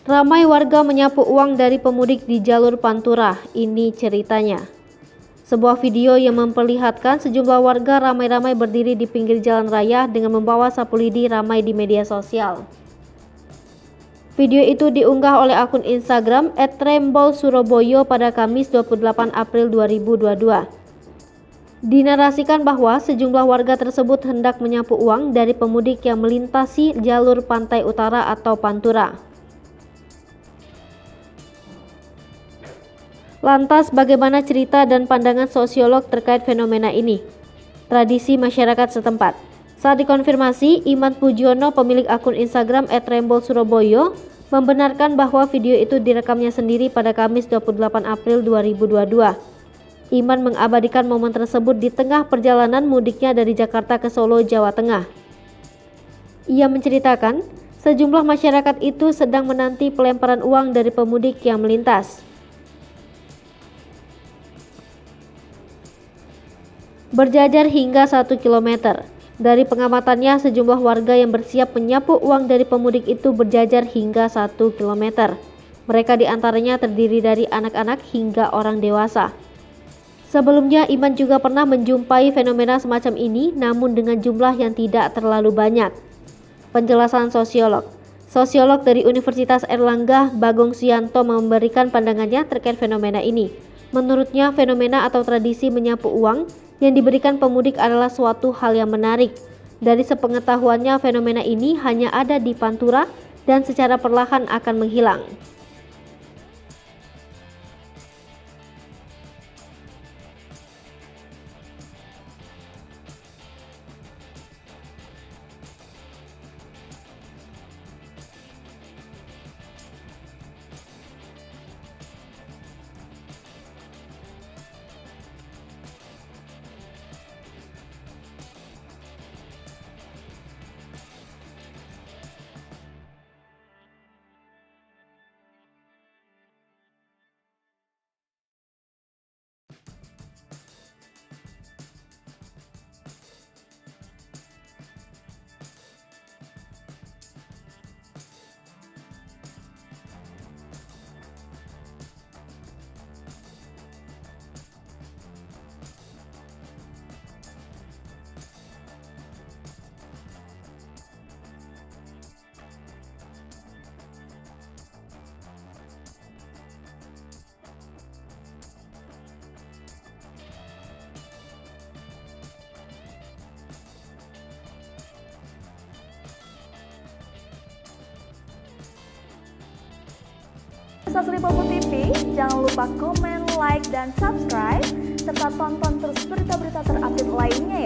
Ramai warga menyapu uang dari pemudik di jalur Pantura. Ini ceritanya. Sebuah video yang memperlihatkan sejumlah warga ramai-ramai berdiri di pinggir jalan raya dengan membawa sapu lidi ramai di media sosial. Video itu diunggah oleh akun Instagram @rembolsurabaya pada Kamis 28 April 2022. Dinarasikan bahwa sejumlah warga tersebut hendak menyapu uang dari pemudik yang melintasi jalur pantai utara atau Pantura. Lantas bagaimana cerita dan pandangan sosiolog terkait fenomena ini? Tradisi masyarakat setempat. Saat dikonfirmasi, Iman Pujiono, pemilik akun Instagram @rembolsurabaya, membenarkan bahwa video itu direkamnya sendiri pada Kamis 28 April 2022. Iman mengabadikan momen tersebut di tengah perjalanan mudiknya dari Jakarta ke Solo, Jawa Tengah. Ia menceritakan, sejumlah masyarakat itu sedang menanti pelemparan uang dari pemudik yang melintas. Berjajar hingga 1 km. Dari pengamatannya, sejumlah warga yang bersiap menyapu uang dari pemudik itu berjajar hingga 1 km. Mereka diantaranya terdiri dari anak-anak hingga orang dewasa. Sebelumnya, Iman juga pernah menjumpai fenomena semacam ini, namun dengan jumlah yang tidak terlalu banyak. Penjelasan sosiolog. Sosiolog dari Universitas Airlangga, Bagong Suyanto, memberikan pandangannya terkait fenomena ini. Menurutnya, fenomena atau tradisi menyapu uang yang diberikan pemudik adalah suatu hal yang menarik. Dari sepengetahuannya, fenomena ini hanya ada di Pantura dan secara perlahan akan menghilang. Sasri Popo TV, jangan lupa komen, like, dan subscribe, serta tonton terus berita-berita terupdate lainnya ya.